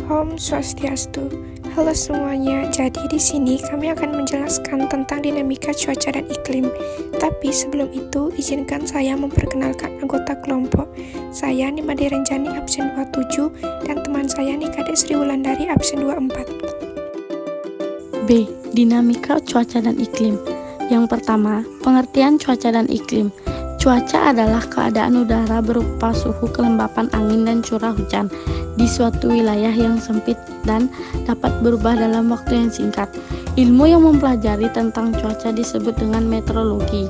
Om Swastiastu. Halo semuanya. Jadi di sini kami akan menjelaskan tentang dinamika cuaca dan iklim. Tapi sebelum itu, izinkan saya memperkenalkan anggota kelompok. Saya Nimade Renjani absen 27 dan teman saya Nikade Sri Wulandari absen 24. B. Dinamika cuaca dan iklim. Yang pertama, pengertian cuaca dan iklim. Cuaca adalah keadaan udara berupa suhu, kelembapan angin, dan curah hujan di suatu wilayah yang sempit dan dapat berubah dalam waktu yang singkat. Ilmu yang mempelajari tentang cuaca disebut dengan meteorologi.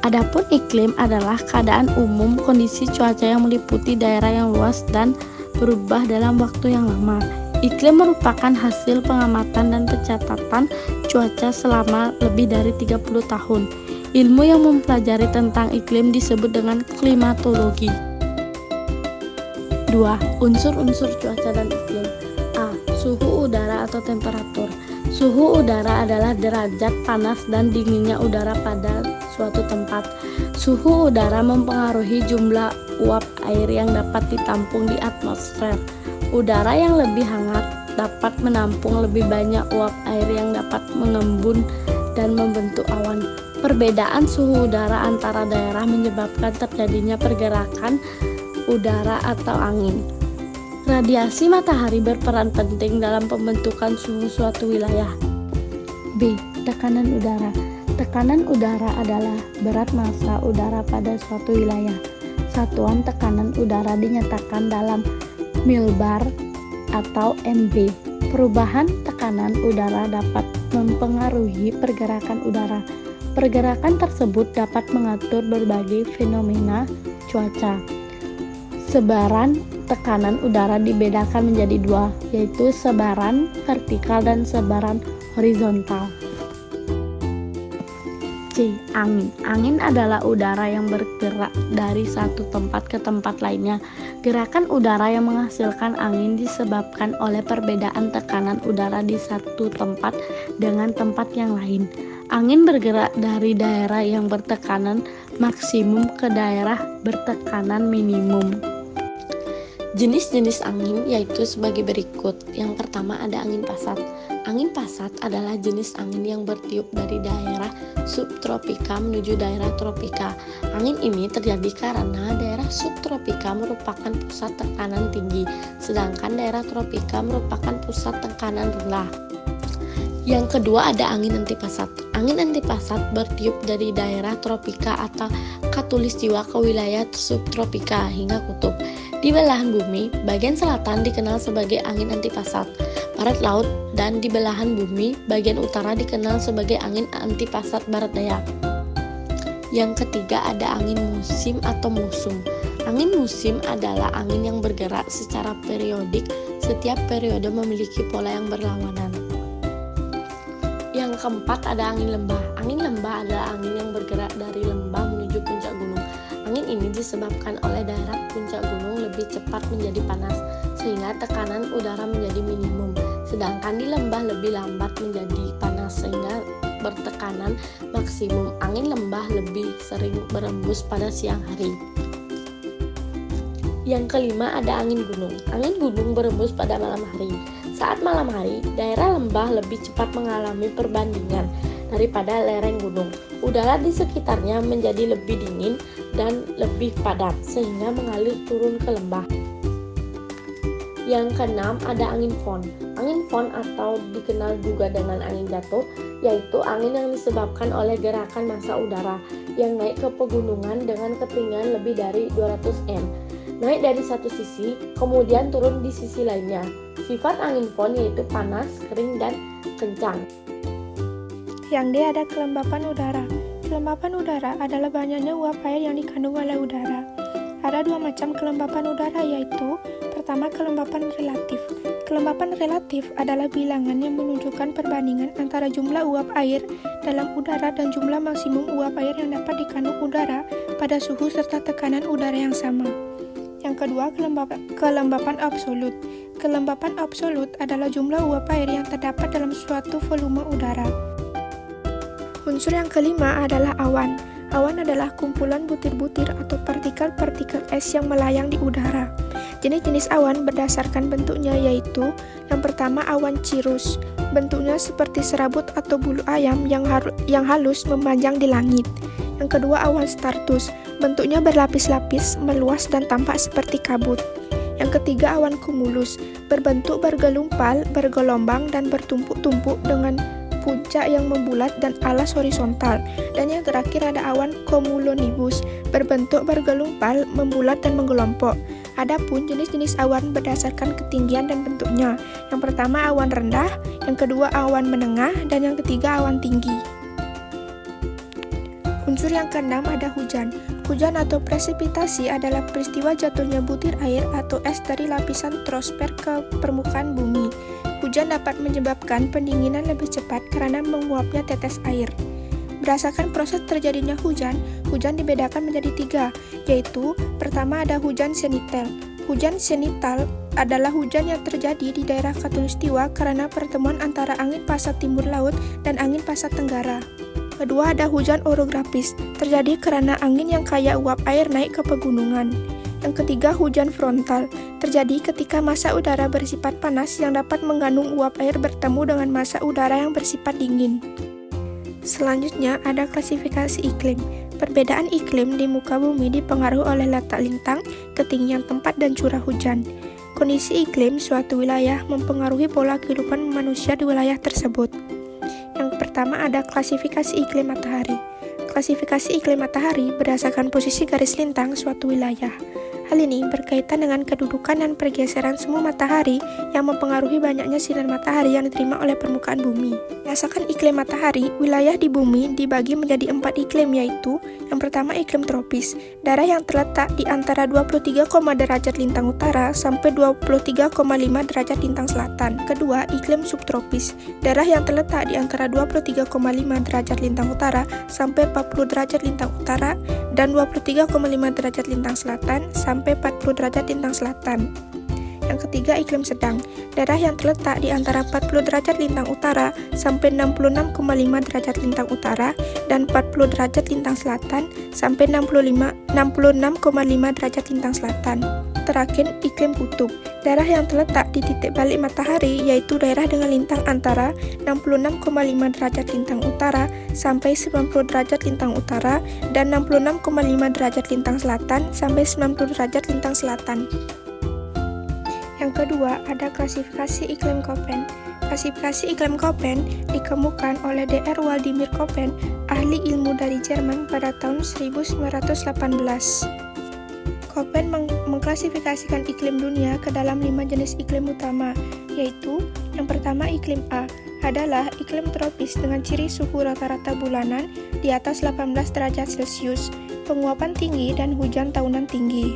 Adapun iklim adalah keadaan umum kondisi cuaca yang meliputi daerah yang luas dan berubah dalam waktu yang lama. Iklim merupakan hasil pengamatan dan pencatatan cuaca selama lebih dari 30 tahun. Ilmu yang mempelajari tentang iklim disebut dengan klimatologi. 2. Unsur-unsur cuaca dan iklim. A. Suhu udara atau temperatur. Suhu udara adalah derajat panas dan dinginnya udara pada suatu tempat. Suhu udara mempengaruhi jumlah uap air yang dapat ditampung di atmosfer. Udara yang lebih hangat dapat menampung lebih banyak uap air yang dapat mengembun dan membentuk awan. Perbedaan suhu udara antara daerah menyebabkan terjadinya pergerakan udara atau angin. Radiasi matahari berperan penting dalam pembentukan suhu suatu wilayah. B. Tekanan udara. Tekanan udara adalah berat massa udara pada suatu wilayah. Satuan tekanan udara dinyatakan dalam mil/bar atau MB. Perubahan tekanan udara dapat mempengaruhi pergerakan udara. Pergerakan tersebut dapat mengatur berbagai fenomena cuaca. Sebaran tekanan udara dibedakan menjadi dua, yaitu sebaran vertikal dan sebaran horizontal. C. Angin. Angin adalah udara yang bergerak dari satu tempat ke tempat lainnya. Gerakan udara yang menghasilkan angin disebabkan oleh perbedaan tekanan udara di satu tempat dengan tempat yang lain. Angin bergerak dari daerah yang bertekanan maksimum ke daerah bertekanan minimum. Jenis-jenis angin yaitu sebagai berikut. Yang pertama ada angin pasat. Angin pasat adalah jenis angin yang bertiup dari daerah subtropika menuju daerah tropika. Angin ini terjadi karena daerah subtropika merupakan pusat tekanan tinggi, sedangkan daerah tropika merupakan pusat tekanan rendah. Yang kedua ada angin antipasat. Angin antipasat bertiup dari daerah tropika atau khatulistiwa ke wilayah subtropika hingga kutub. Di belahan bumi, bagian selatan dikenal sebagai angin antipasat, barat laut, dan di belahan bumi, bagian utara dikenal sebagai angin antipasat barat daya. Yang ketiga ada angin musim atau mussum. Angin musim adalah angin yang bergerak secara periodik, setiap periode memiliki pola yang berlawanan. Yang keempat ada angin lembah. Angin lembah adalah angin yang bergerak dari lembah menuju puncak gunung. Angin ini disebabkan oleh daerah puncak gunung lebih cepat menjadi panas, sehingga tekanan udara menjadi minimum. Sedangkan di lembah lebih lambat menjadi panas, sehingga bertekanan maksimum. Angin lembah lebih sering berembus pada siang hari. Yang kelima ada angin gunung. Angin gunung berembus pada malam hari. Saat malam hari, daerah lembah lebih cepat mengalami perbandingan daripada lereng gunung. Udara di sekitarnya menjadi lebih dingin dan lebih padat, sehingga mengalir turun ke lembah. Yang keenam ada angin fon. Angin fon atau dikenal juga dengan angin jatuh, yaitu angin yang disebabkan oleh gerakan massa udara yang naik ke pegunungan dengan ketinggian lebih dari 200 m. Naik dari satu sisi, kemudian turun di sisi lainnya. Sifat angin fon yaitu panas, kering, dan kencang. Yang D ada kelembapan udara. Kelembapan udara adalah banyaknya uap air yang dikandung oleh udara. Ada dua macam kelembapan udara, yaitu pertama kelembapan relatif. Kelembapan relatif adalah bilangan yang menunjukkan perbandingan antara jumlah uap air dalam udara dan jumlah maksimum uap air yang dapat dikandung udara pada suhu serta tekanan udara yang sama. Yang kedua, kelembapan absolut. Kelembapan absolut adalah jumlah uap air yang terdapat dalam suatu volume udara. Unsur yang kelima adalah awan. Awan adalah kumpulan butir-butir atau partikel-partikel es yang melayang di udara. Jenis-jenis awan berdasarkan bentuknya yaitu yang pertama awan cirrus, bentuknya seperti serabut atau bulu ayam yang halus memanjang di langit. Yang kedua awan stratus, bentuknya berlapis-lapis, meluas dan tampak seperti kabut. Yang ketiga awan cumulus, berbentuk bergelumpal, bergelombang dan bertumpuk-tumpuk dengan puncak yang membulat dan alas horizontal. Dan yang terakhir ada awan cumulonimbus, berbentuk bergelumpal, membulat dan menggelompok. Adapun jenis-jenis awan berdasarkan ketinggian dan bentuknya. Yang pertama awan rendah, yang kedua awan menengah, dan yang ketiga awan tinggi. Unsur yang keenam ada hujan. Hujan atau presipitasi adalah peristiwa jatuhnya butir air atau es dari lapisan troposfer ke permukaan bumi. Hujan dapat menyebabkan pendinginan lebih cepat karena menguapnya tetes air. Berdasarkan proses terjadinya hujan dibedakan menjadi 3, yaitu pertama ada hujan zenital. Hujan zenital adalah hujan yang terjadi di daerah khatulistiwa karena pertemuan antara angin pasat timur laut dan angin pasat tenggara. Kedua ada hujan orografis, terjadi karena angin yang kaya uap air naik ke pegunungan. Yang ketiga hujan frontal, terjadi ketika massa udara bersifat panas yang dapat mengandung uap air bertemu dengan massa udara yang bersifat dingin. Selanjutnya ada klasifikasi iklim. Perbedaan iklim di muka bumi dipengaruhi oleh letak lintang, ketinggian tempat, dan curah hujan. Kondisi iklim suatu wilayah mempengaruhi pola kehidupan manusia di wilayah tersebut. Yang pertama ada klasifikasi iklim matahari. Klasifikasi iklim matahari berdasarkan posisi garis lintang suatu wilayah. Hal ini berkaitan dengan kedudukan dan pergeseran semu matahari yang mempengaruhi banyaknya sinar matahari yang diterima oleh permukaan bumi. Berdasarkan iklim matahari, wilayah di bumi dibagi menjadi 4 iklim, yaitu yang pertama iklim tropis, daerah yang terletak di antara 23, derajat lintang utara sampai 23,5 derajat lintang selatan. Kedua, iklim subtropis, daerah yang terletak di antara 23,5 derajat lintang utara sampai 40 derajat lintang utara dan 23,5 derajat lintang selatan sampai 40 derajat lintang selatan. Yang ketiga iklim sedang, daerah yang terletak di antara 40 derajat lintang utara sampai 66,5 derajat lintang utara dan 40 derajat lintang selatan sampai 66,5 derajat lintang selatan. Terakhir iklim kutub, daerah yang terletak di titik balik matahari yaitu daerah dengan lintang antara 66,5 derajat lintang utara sampai 90 derajat lintang utara dan 66,5 derajat lintang selatan sampai 90 derajat lintang selatan. Yang kedua, ada klasifikasi iklim Köppen. Klasifikasi iklim Köppen dikemukakan oleh Dr. Wladimir Köppen, ahli ilmu dari Jerman pada tahun 1918. Köppen mengklasifikasikan iklim dunia ke dalam 5 jenis iklim utama, yaitu yang pertama iklim A adalah iklim tropis dengan ciri suhu rata-rata bulanan di atas 18 derajat Celcius, penguapan tinggi dan hujan tahunan tinggi.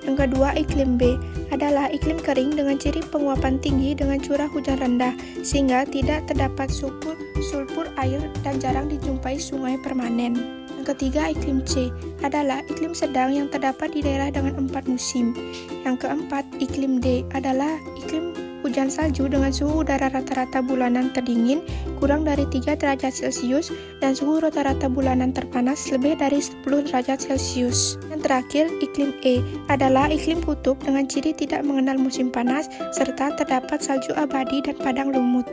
Yang kedua, iklim B adalah iklim kering dengan ciri penguapan tinggi dengan curah hujan rendah, sehingga tidak terdapat sulfur air dan jarang dijumpai sungai permanen. Yang ketiga, iklim C adalah iklim sedang yang terdapat di daerah dengan 4 musim. Yang keempat, iklim D adalah iklim hujan salju dengan suhu udara rata-rata bulanan terdingin kurang dari 3 derajat Celcius dan suhu rata-rata bulanan terpanas lebih dari 10 derajat Celcius. Yang terakhir, iklim E adalah iklim kutub dengan ciri tidak mengenal musim panas serta terdapat salju abadi dan padang lumut.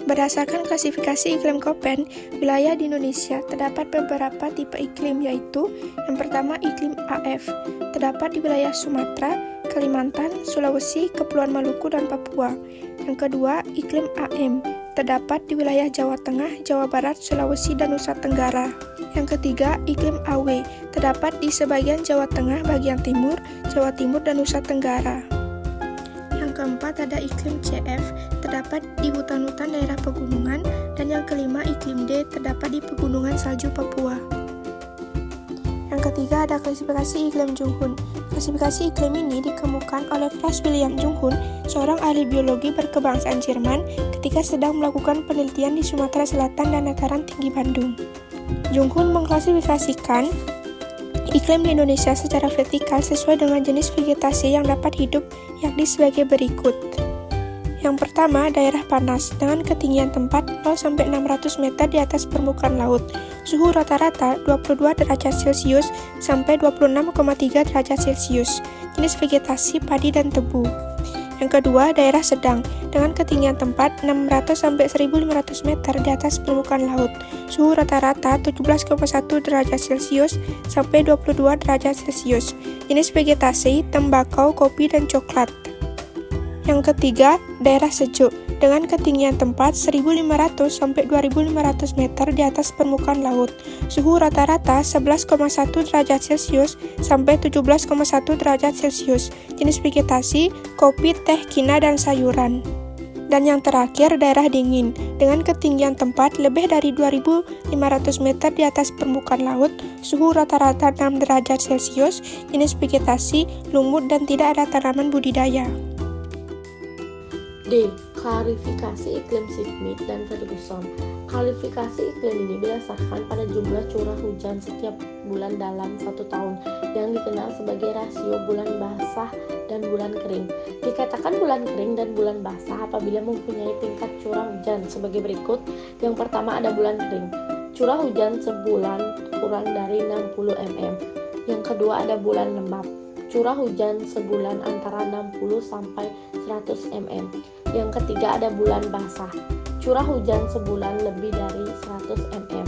Berdasarkan klasifikasi iklim Köppen, wilayah di Indonesia terdapat beberapa tipe iklim, yaitu yang pertama iklim AF, terdapat di wilayah Sumatera, Kalimantan, Sulawesi, Kepulauan Maluku, dan Papua. Yang kedua, iklim AM, terdapat di wilayah Jawa Tengah, Jawa Barat, Sulawesi, dan Nusa Tenggara. Yang ketiga, iklim AW, terdapat di sebagian Jawa Tengah, bagian timur, Jawa Timur, dan Nusa Tenggara. Yang keempat ada iklim CF, terdapat di hutan-hutan daerah pegunungan, dan yang kelima iklim D, terdapat di pegunungan salju Papua. Yang ketiga ada klasifikasi iklim Junghun. Klasifikasi iklim ini dikemukakan oleh Franz Wilhelm Junghun, seorang ahli biologi berkebangsaan Jerman ketika sedang melakukan penelitian di Sumatera Selatan dan dataran tinggi Bandung. Junghun mengklasifikasikan iklim di Indonesia secara vertikal sesuai dengan jenis vegetasi yang dapat hidup, yakni sebagai berikut. Yang pertama, daerah panas dengan ketinggian tempat 0-600 meter di atas permukaan laut. Suhu rata-rata 22 derajat Celcius sampai 26,3 derajat Celcius. Jenis vegetasi padi dan tebu. Yang kedua, daerah sedang dengan ketinggian tempat 600-1500 meter di atas permukaan laut. Suhu rata-rata 17,1 derajat Celcius sampai 22 derajat Celcius. Jenis vegetasi tembakau, kopi, dan coklat. Yang ketiga, daerah sejuk dengan ketinggian tempat 1.500-2.500 meter di atas permukaan laut. Suhu rata-rata 11,1 derajat Celcius sampai 17,1 derajat Celcius. Jenis vegetasi kopi, teh, kina, dan sayuran. Dan yang terakhir, daerah dingin dengan ketinggian tempat lebih dari 2.500 meter di atas permukaan laut. Suhu rata-rata 6 derajat Celcius. Jenis vegetasi lumut dan tidak ada tanaman budidaya. D. Klasifikasi iklim Smith dan Ferguson. Klasifikasi iklim ini berdasarkan pada jumlah curah hujan setiap bulan dalam satu tahun yang dikenal sebagai rasio bulan basah dan bulan kering. Dikatakan bulan kering dan bulan basah apabila mempunyai tingkat curah hujan sebagai berikut. Yang pertama ada bulan kering. Curah hujan sebulan kurang dari 60 mm. Yang kedua ada bulan lembap. Curah hujan sebulan antara 60 sampai 100 mm. Yang ketiga ada bulan basah. Curah hujan sebulan lebih dari 100 mm.